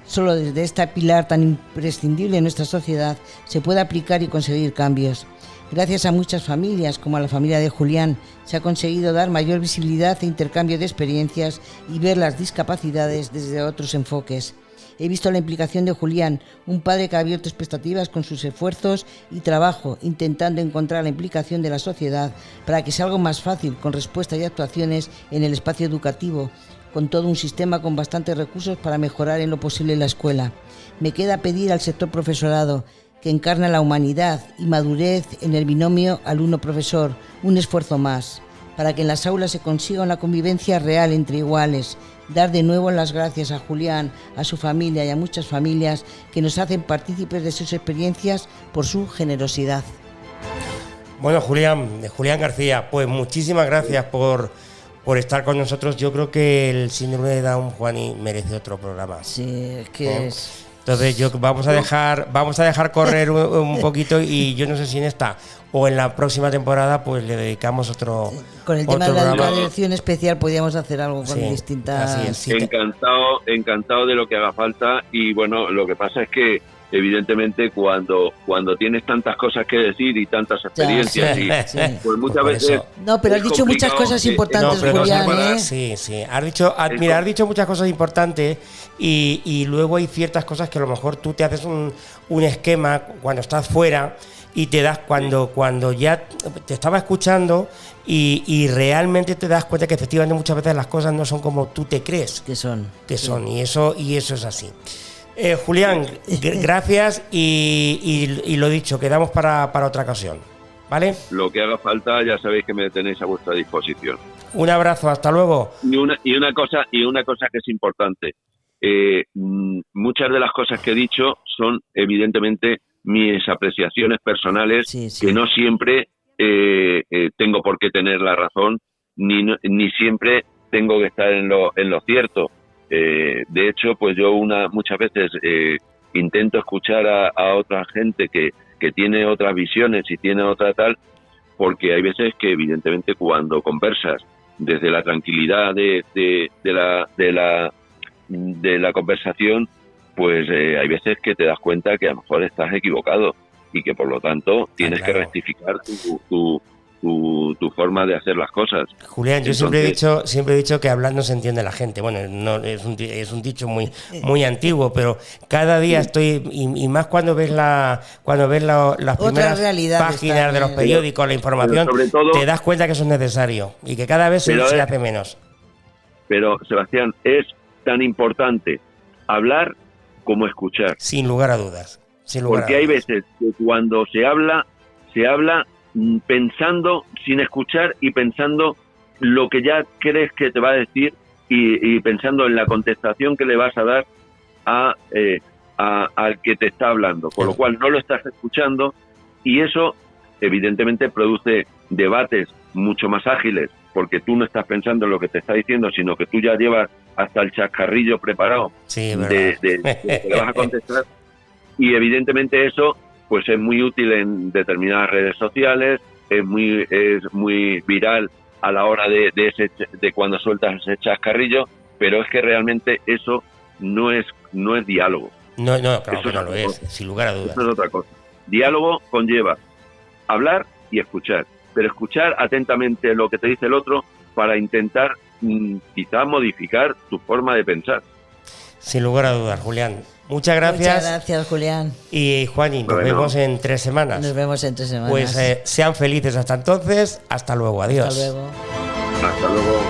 Speaker 2: Solo desde este pilar tan imprescindible en nuestra sociedad se puede aplicar y conseguir cambios. Gracias a muchas familias, como a la familia de Julián, se ha conseguido dar mayor visibilidad e intercambio de experiencias y ver las discapacidades desde otros enfoques. He visto la implicación de Julián, un padre que ha abierto expectativas con sus esfuerzos y trabajo, intentando encontrar la implicación de la sociedad para que sea algo más fácil, con respuestas y actuaciones en el espacio educativo, con todo un sistema con bastantes recursos para mejorar en lo posible la escuela. Me queda pedir al sector profesorado que encarna la humanidad y madurez en el binomio alumno-profesor, un esfuerzo más, para que en las aulas se consiga una convivencia real entre iguales. Dar de nuevo las gracias a Julián, a su familia y a muchas familias que nos hacen partícipes de sus experiencias por su generosidad.
Speaker 3: Bueno, Julián García, pues muchísimas gracias por estar con nosotros. Yo creo que el síndrome de Down, Juani, merece otro programa.
Speaker 2: Sí, es que es...
Speaker 3: Entonces vamos a dejar correr un poquito, y yo no sé si en esta o en la próxima temporada pues le dedicamos otro.
Speaker 2: Con el tema de la edición especial podríamos hacer algo con distintas.
Speaker 3: Así es, sí.
Speaker 4: Encantado de lo que haga falta, y lo que pasa es que evidentemente cuando tienes tantas cosas que decir y tantas experiencias, pues muchas veces
Speaker 2: no, pero has dicho muchas cosas importantes, Julián,
Speaker 3: Sí, has dicho muchas cosas importantes, y luego hay ciertas cosas que a lo mejor tú te haces un esquema cuando estás fuera y te das cuando ya te estaba escuchando y realmente te das cuenta que efectivamente muchas veces las cosas no son como tú te crees
Speaker 2: que son,
Speaker 3: y eso es así. Julián, gracias, y lo dicho, quedamos para otra ocasión, ¿vale?
Speaker 4: Lo que haga falta, ya sabéis que me tenéis a vuestra disposición.
Speaker 3: Un abrazo, hasta luego.
Speaker 4: Y una cosa que es importante, muchas de las cosas que he dicho son evidentemente mis apreciaciones personales,
Speaker 2: Sí, sí.
Speaker 4: que no siempre tengo por qué tener la razón, ni siempre tengo que estar en lo cierto. De hecho, pues yo muchas veces intento escuchar a otra gente que tiene otras visiones y tiene otra tal, porque hay veces que evidentemente cuando conversas desde la tranquilidad de la conversación, pues hay veces que te das cuenta que a lo mejor estás equivocado y que por lo tanto tienes que rectificar tu forma de hacer las cosas.
Speaker 3: Julián, yo
Speaker 4: Entonces,
Speaker 3: siempre he dicho que hablando se entiende la gente. Bueno, no es un dicho muy antiguo, pero cada día estoy, y más cuando ves las primeras páginas de los periódicos, la información,
Speaker 4: sobre todo,
Speaker 3: te das cuenta que eso es necesario y que cada vez se hace menos.
Speaker 4: Pero, Sebastián, es tan importante hablar como escuchar.
Speaker 3: Sin lugar a dudas.
Speaker 4: Porque hay veces que cuando se habla pensando sin escuchar y pensando lo que ya crees que te va a decir y pensando en la contestación que le vas a dar al que te está hablando, con lo cual no lo estás escuchando, y eso evidentemente produce debates mucho más ágiles, porque tú no estás pensando en lo que te está diciendo, sino que tú ya llevas hasta el chascarrillo preparado de que le vas a contestar, y evidentemente eso pues es muy útil en determinadas redes sociales, es muy viral a la hora de cuando sueltas ese chascarrillo, pero es que realmente eso no es diálogo.
Speaker 3: No, claro
Speaker 4: eso
Speaker 3: que no lo es, sin lugar a dudas.
Speaker 4: Eso es otra cosa. Diálogo conlleva hablar y escuchar, pero escuchar atentamente lo que te dice el otro para intentar quizá modificar tu forma de pensar.
Speaker 3: Sin lugar a dudas, Julián. Muchas gracias.
Speaker 2: Muchas gracias, Julián.
Speaker 3: Y Juani, nos vemos en 3 semanas.
Speaker 2: Nos vemos en 3 semanas.
Speaker 3: Pues sean felices hasta entonces. Hasta luego. Adiós.
Speaker 2: Hasta luego.
Speaker 4: Hasta luego.